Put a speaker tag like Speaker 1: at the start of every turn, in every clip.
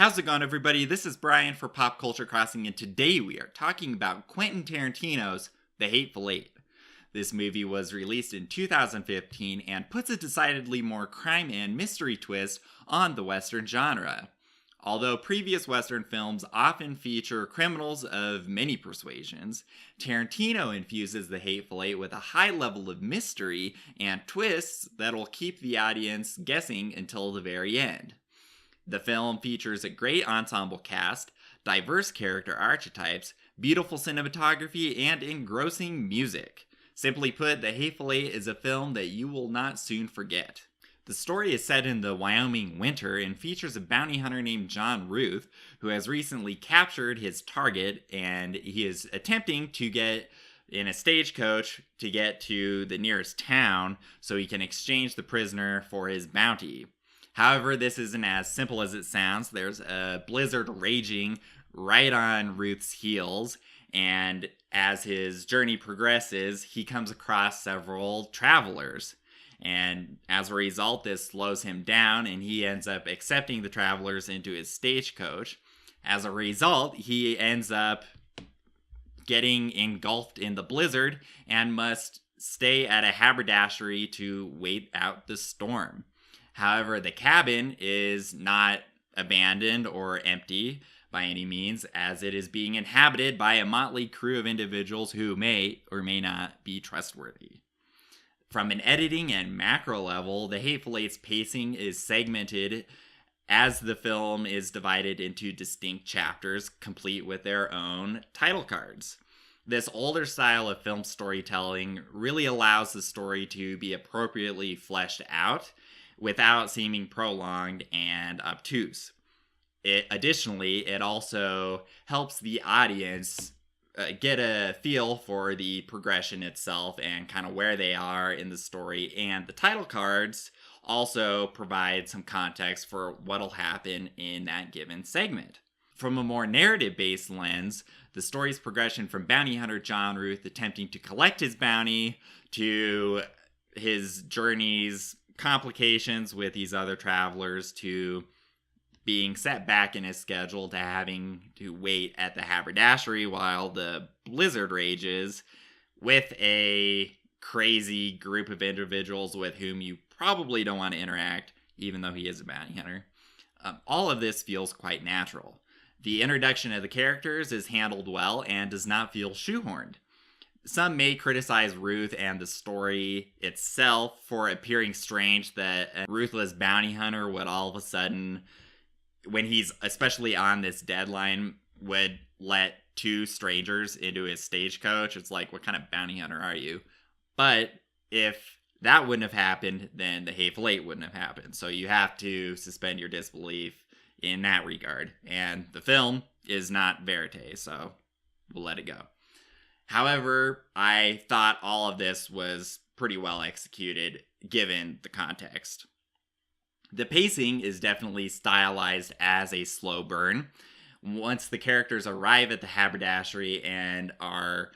Speaker 1: How's it going, everybody? This is Brian for Pop Culture Crossing, and today we are talking about Quentin Tarantino's The Hateful Eight. This movie was released in 2015 and puts a decidedly more crime and mystery twist on the Western genre. Although previous Western films often feature criminals of many persuasions, Tarantino infuses The Hateful Eight with a high level of mystery and twists that'll keep the audience guessing until the very end. The film features a great ensemble cast, diverse character archetypes, beautiful cinematography, and engrossing music. Simply put, The Hateful Eight is a film that you will not soon forget. The story is set in the Wyoming winter and features a bounty hunter named John Ruth, who has recently captured his target, and he is attempting to get in a stagecoach to get to the nearest town so he can exchange the prisoner for his bounty. However, this isn't as simple as it sounds. There's a blizzard raging right on Ruth's heels, and as his journey progresses, he comes across several travelers. And as a result, this slows him down, and he ends up accepting the travelers into his stagecoach. As a result, he ends up getting engulfed in the blizzard and must stay at a haberdashery to wait out the storm. However, the cabin is not abandoned or empty by any means, as it is being inhabited by a motley crew of individuals who may or may not be trustworthy. From an editing and macro level, The Hateful Eight's pacing is segmented as the film is divided into distinct chapters, complete with their own title cards. This older style of film storytelling really allows the story to be appropriately fleshed out without seeming prolonged and obtuse. Additionally, it also helps the audience get a feel for the progression itself and kind of where they are in the story, and the title cards also provide some context for what'll happen in that given segment. From a more narrative-based lens, the story's progression from bounty hunter John Ruth attempting to collect his bounty to his journey's complications with these other travelers to being set back in his schedule to having to wait at the haberdashery while the blizzard rages with a crazy group of individuals with whom you probably don't want to interact, even though he is a bounty hunter. All of this feels quite natural. The introduction of the characters is handled well and does not feel shoehorned. Some may criticize Ruth and the story itself for appearing strange that a ruthless bounty hunter would all of a sudden, when he's especially on this deadline, would let two strangers into his stagecoach. It's like, what kind of bounty hunter are you? But if that wouldn't have happened, then The Hateful Eight wouldn't have happened. So you have to suspend your disbelief in that regard. And the film is not verite, so we'll let it go. However, I thought all of this was pretty well executed given the context. The pacing is definitely stylized as a slow burn. Once the characters arrive at the haberdashery and are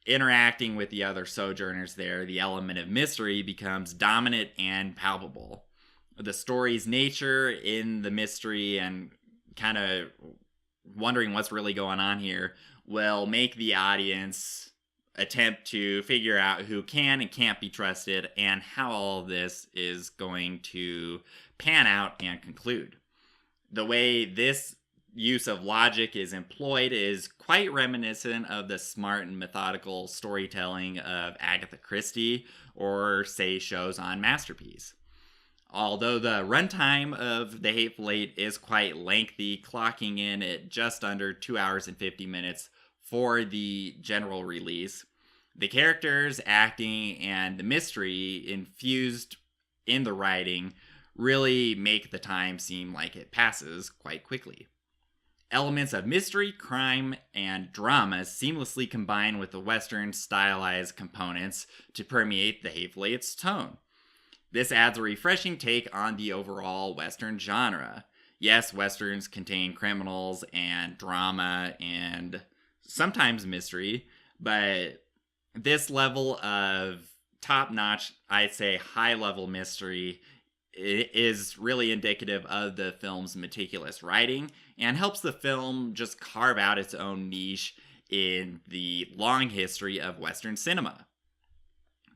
Speaker 1: interacting with the other sojourners there, the element of mystery becomes dominant and palpable. The story's nature in the mystery and kind of wondering what's really going on here will make the audience attempt to figure out who can and can't be trusted and how all of this is going to pan out and conclude. The way this use of logic is employed is quite reminiscent of the smart and methodical storytelling of Agatha Christie or, say, shows on Masterpiece. Although the runtime of The Hateful Eight is quite lengthy, clocking in at just under 2 hours and 50 minutes for the general release, the characters, acting, and the mystery infused in the writing really make the time seem like it passes quite quickly. Elements of mystery, crime, and drama seamlessly combine with the Western stylized components to permeate The Hateful Eight's tone. This adds a refreshing take on the overall Western genre. Yes, Westerns contain criminals and drama and sometimes mystery, but this level of top-notch, I'd say high-level mystery is really indicative of the film's meticulous writing and helps the film just carve out its own niche in the long history of Western cinema.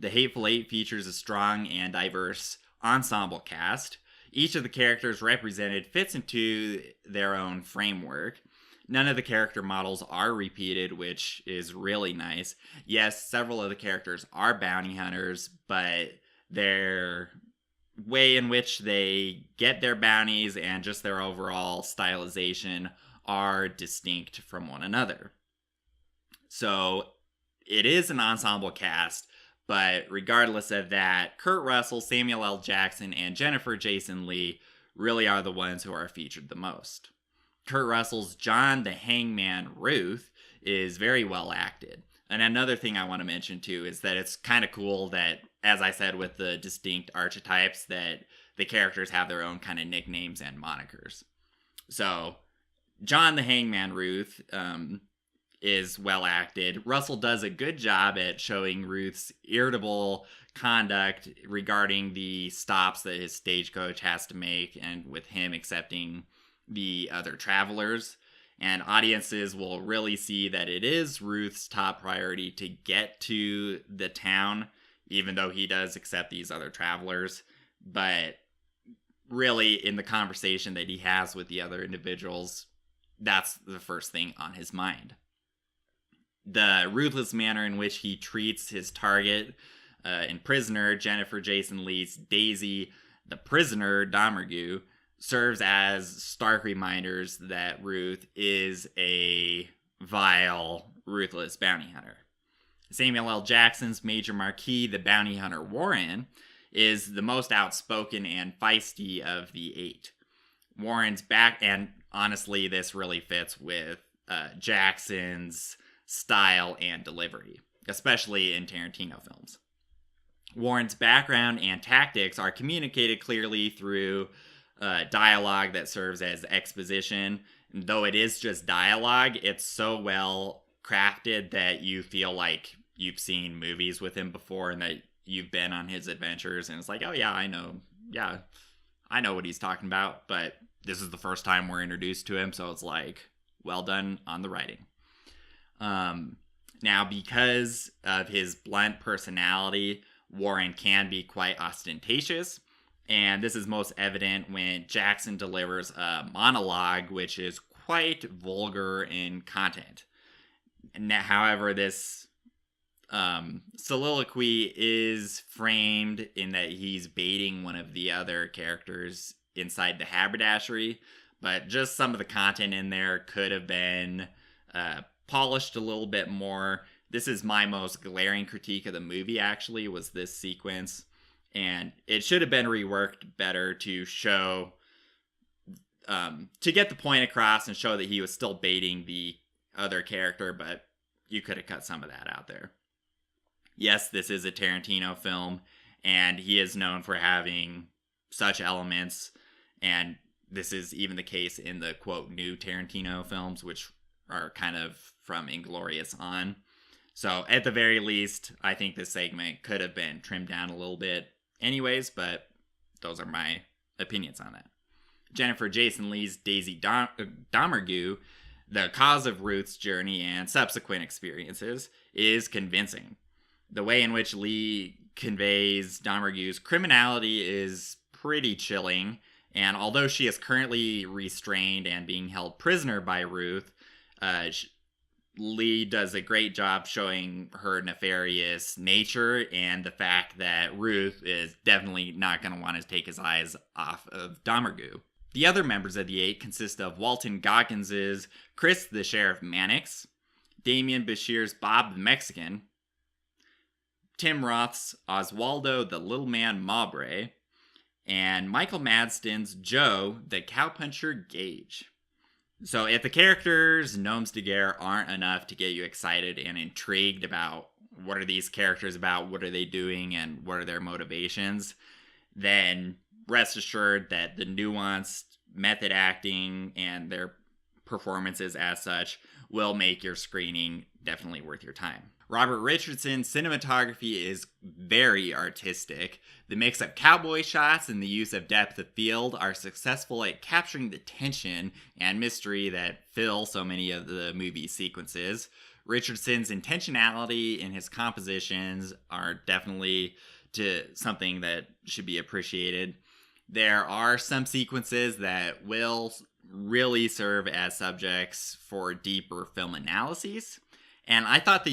Speaker 1: The Hateful Eight features a strong and diverse ensemble cast. Each of the characters represented fits into their own framework. None of the character models are repeated, which is really nice. Yes, several of the characters are bounty hunters, but their way in which they get their bounties and just their overall stylization are distinct from one another. So it is an ensemble cast, but regardless of that, Kurt Russell, Samuel L. Jackson, and Jennifer Jason Leigh really are the ones who are featured the most. Kurt Russell's John the Hangman Ruth is very well acted. And another thing I want to mention too is that it's kind of cool that, as I said, with the distinct archetypes, that the characters have their own kind of nicknames and monikers. So John the Hangman Ruth is well acted. Russell does a good job at showing Ruth's irritable conduct regarding the stops that his stagecoach has to make, and with him accepting the other travelers. And audiences will really see that it is Ruth's top priority to get to the town, even though he does accept these other travelers. But really, in the conversation that he has with the other individuals, that's the first thing on his mind. The ruthless manner in which he treats his target and prisoner, Jennifer Jason Leigh's Daisy, the prisoner, Domergue, serves as stark reminders that Ruth is a vile, ruthless bounty hunter. Samuel L. Jackson's Major Marquis, the bounty hunter Warren, is the most outspoken and feisty of the eight. Warren's back, and honestly, this really fits with Jackson's style and delivery, especially in Tarantino films. Warren's background and tactics are communicated clearly through dialogue that serves as exposition. Though it is just dialogue, it's so well crafted that you feel like you've seen movies with him before and that you've been on his adventures, and it's like, oh yeah, I know what he's talking about, but this is the first time we're introduced to him, so it's like, well done on the writing. Now, because of his blunt personality, Warren can be quite ostentatious, and this is most evident when Jackson delivers a monologue, which is quite vulgar in content. However, this soliloquy is framed in that he's baiting one of the other characters inside the haberdashery, but just some of the content in there could have been polished a little bit more. This is my most glaring critique of the movie, actually, was this sequence. And it should have been reworked better to show, to get the point across and show that he was still baiting the other character, but you could have cut some of that out there. Yes, this is a Tarantino film, and he is known for having such elements, and this is even the case in the, quote, new Tarantino films, which are kind of from Inglourious on. So, at the very least, I think this segment could have been trimmed down a little bit anyways, but those are my opinions on that. Jennifer Jason Leigh's Daisy Domergue, the cause of Ruth's journey and subsequent experiences, is convincing. The way in which Leigh conveys Domergue's criminality is pretty chilling, and although she is currently restrained and being held prisoner by Ruth, Leigh does a great job showing her nefarious nature and the fact that Ruth is definitely not going to want to take his eyes off of Domergue. The other members of the eight consist of Walton Goggins' Chris the Sheriff Mannix, Damian Bashir's Bob the Mexican, Tim Roth's Oswaldo the Little Man Mowbray, and Michael Madsen's Joe the Cowpuncher Gage. So if the characters Gnomes de Guerre aren't enough to get you excited and intrigued about what are these characters about, what are they doing, and what are their motivations, then rest assured that the nuanced method acting and their performances as such will make your screening definitely worth your time. Robert Richardson's cinematography is very artistic. The mix of cowboy shots and the use of depth of field are successful at capturing the tension and mystery that fill so many of the movie sequences. Richardson's intentionality in his compositions are definitely something that should be appreciated. There are some sequences that will really serve as subjects for deeper film analyses. And I thought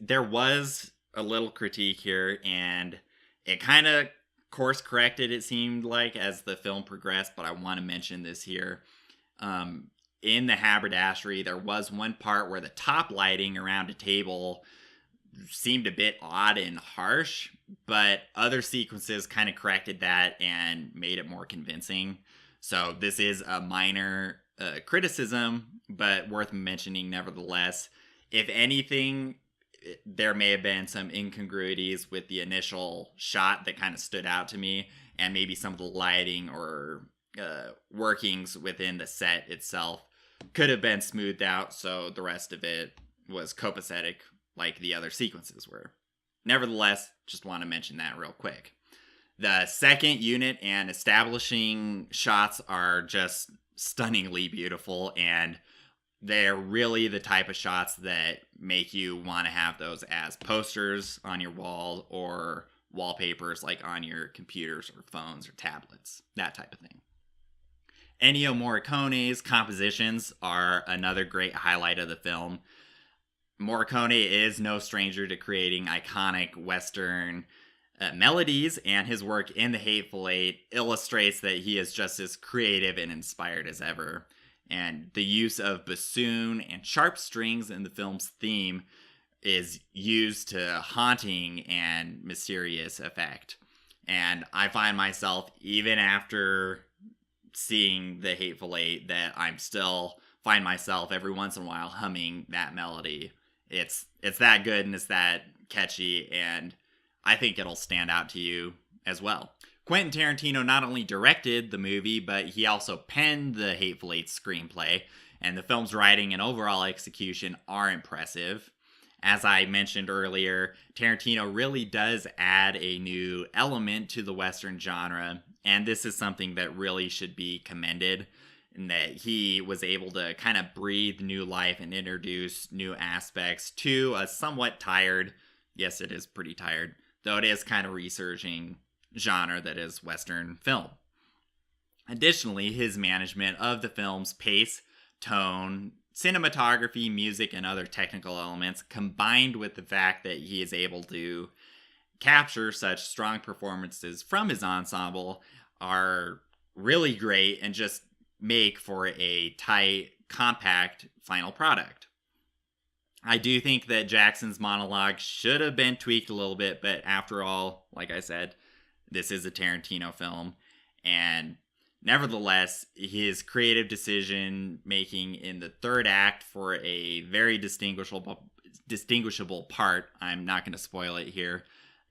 Speaker 1: there was a little critique here, and it kind of course corrected, it seemed like, as the film progressed, but I want to mention this here. In the haberdashery, there was one part where the top lighting around a table seemed a bit odd and harsh, but other sequences kind of corrected that and made it more convincing. So this is a minor criticism, but worth mentioning nevertheless. If anything, there may have been some incongruities with the initial shot that kind of stood out to me, and maybe some of the lighting or workings within the set itself could have been smoothed out, so the rest of it was copacetic like the other sequences were. Nevertheless, just want to mention that real quick. The second unit and establishing shots are just stunningly beautiful, and they're really the type of shots that make you want to have those as posters on your wall or wallpapers like on your computers or phones or tablets, that type of thing. Ennio Morricone's compositions are another great highlight of the film. Morricone is no stranger to creating iconic Western melodies, and his work in The Hateful Eight illustrates that he is just as creative and inspired as ever. And the use of bassoon and sharp strings in the film's theme is used to haunting and mysterious effect. And I find myself, even after seeing The Hateful Eight, that I'm still find myself every once in a while humming that melody. It's that good and it's that catchy, and I think it'll stand out to you as well. Quentin Tarantino not only directed the movie, but he also penned the Hateful Eight screenplay, and the film's writing and overall execution are impressive. As I mentioned earlier, Tarantino really does add a new element to the Western genre, and this is something that really should be commended, in that he was able to kind of breathe new life and introduce new aspects to a somewhat tired, yes, it is pretty tired, though it is kind of resurging genre that is Western film. Additionally, his management of the film's pace, tone, cinematography, music, and other technical elements, combined with the fact that he is able to capture such strong performances from his ensemble, are really great and just make for a tight, compact final product. I do think that Jackson's monologue should have been tweaked a little bit, but after all, like I said, this is a Tarantino film, and nevertheless, his creative decision making in the third act for a very distinguishable part, I'm not going to spoil it here,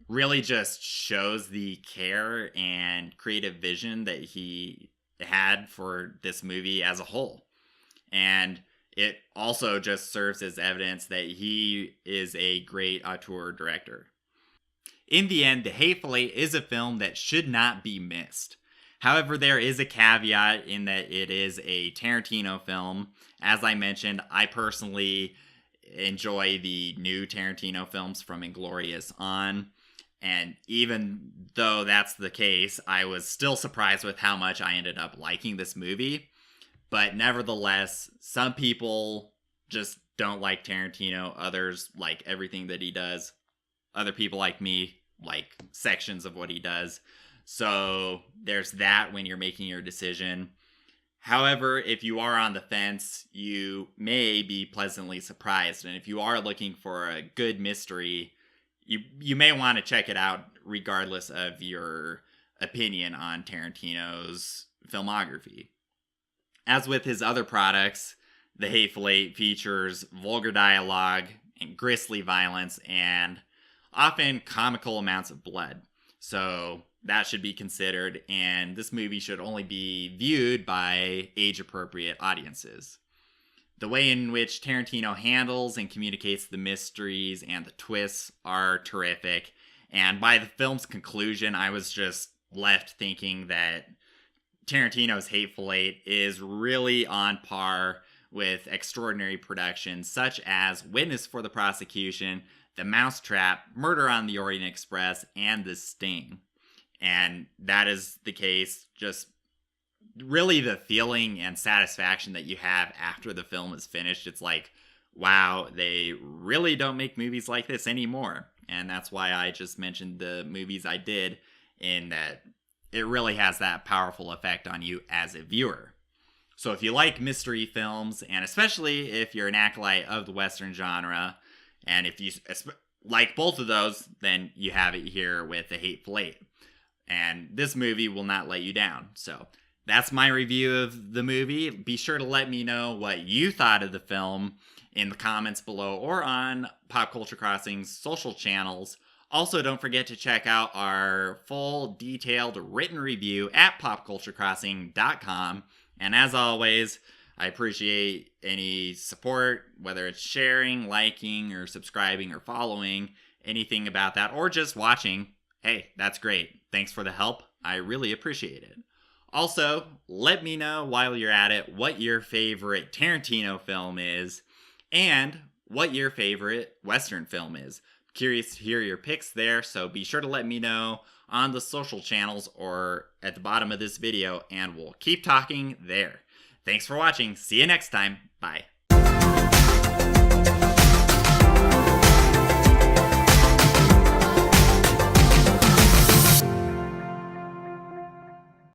Speaker 1: really just shows the care and creative vision that he had for this movie as a whole. And it also just serves as evidence that he is a great auteur director. In the end, The Hateful Eight is a film that should not be missed. However, there is a caveat in that it is a Tarantino film. As I mentioned, I personally enjoy the new Tarantino films from Inglourious on. And even though that's the case, I was still surprised with how much I ended up liking this movie. But nevertheless, some people just don't like Tarantino. Others like everything that he does. Other people like me like sections of what he does. So there's that when you're making your decision. However, if you are on the fence, you may be pleasantly surprised. And if you are looking for a good mystery, you may want to check it out regardless of your opinion on Tarantino's filmography. As with his other products, The Hateful Eight features vulgar dialogue and grisly violence and often comical amounts of blood. So that should be considered, and this movie should only be viewed by age-appropriate audiences. The way in which Tarantino handles and communicates the mysteries and the twists are terrific. And by the film's conclusion, I was just left thinking that Tarantino's Hateful Eight is really on par with extraordinary productions such as Witness for the Prosecution, The Mousetrap, Murder on the Orient Express, and The Sting. And that is the case, just really the feeling and satisfaction that you have after the film is finished. It's like, wow, they really don't make movies like this anymore. And that's why I just mentioned the movies I did, in that it really has that powerful effect on you as a viewer. So if you like mystery films, and especially if you're an acolyte of the Western genre, and if you like both of those, then you have it here with The Hateful Eight. And this movie will not let you down. So that's my review of the movie. Be sure to let me know what you thought of the film in the comments below or on Pop Culture Crossing's social channels. Also, don't forget to check out our full, detailed written review at popculturecrossing.com. And as always, I appreciate any support, whether it's sharing, liking, or subscribing, or following, anything about that, or just watching. Hey, that's great. Thanks for the help. I really appreciate it. Also, let me know while you're at it what your favorite Tarantino film is and what your favorite Western film is. Curious to hear your picks there, so be sure to let me know on the social channels or at the bottom of this video, and we'll keep talking there. Thanks for watching. See you next time. Bye.